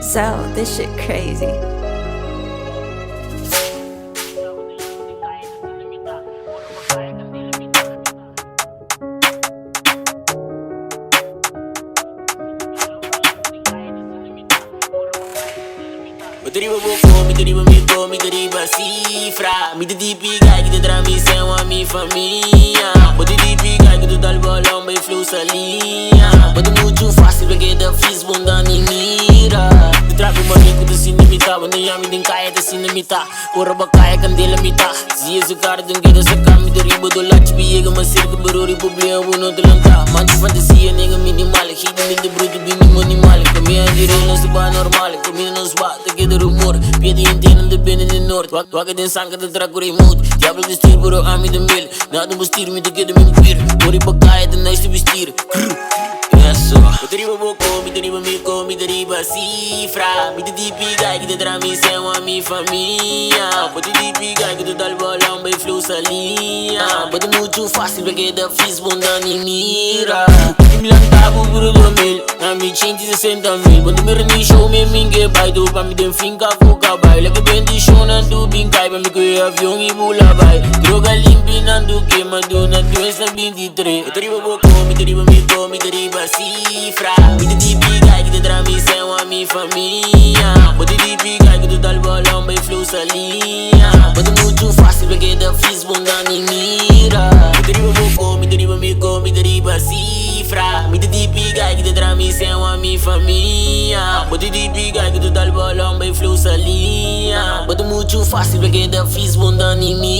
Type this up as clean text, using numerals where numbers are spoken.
Zell, this shit crazy. Mi deriva buco, mi deriva amico, mi deriva cifra. Mi DP guy que te tra mi sem a mi família. Mi DP guy que tu dá o bolão bem fluxo a linha. Pode muito fácil porque da fiz bunda ni mira. Tu trago manico do cinemita, quando já me den caia da cinemita. Porra bacaia candela mita. Se esse cara tem que sacar mi deriva do lado biega mas cerca barulho problema não te lanta. Manti fantasia nega minimal, hit me de bruto mínimo animal. Caminha direito não se vai normal, caminho não se bate que rumor, piedi inteiro depende do norte. Waga den sangue de trago remote. Diablo de estilo por a mim de mil. Nada vestir me de que de mentir. Mori bacaia de nice de vestir. Yes, mi deriva buco, mi deriva amico, mi deriva cifra. Mi DP guy que te tra mi sem a mi família. Mi DP guy que tu dá o bolão bem fluxo a linha. Pode muito fácil porque da fiz bunda ni mira. Mi lantavo por 2000, na mi 160.000. Quando me reuni show me mingue bai do pa mi den finca fuka bai. Leke bendi show na do binkai pa mi kwe avião e bula bai. Droga limpi na do queima do na doença 23. Mi deriva buco, mi deriva amico, mi deriva cifra. Mi DP guy que te tra mi sem a mi família. Mi DP guy que tu dá o bolão bem fluxo a linha. Pode muito fácil porque da fiz bunda ni mira. Mi deriva buco, mi deriva amico, mi deriva cifra. Mi DP guy que te tra mi sem a mi família. Mi DP guy que tu dá o bolão bem fluxo a linha. Pode muito fácil porque da fiz bunda ni mira.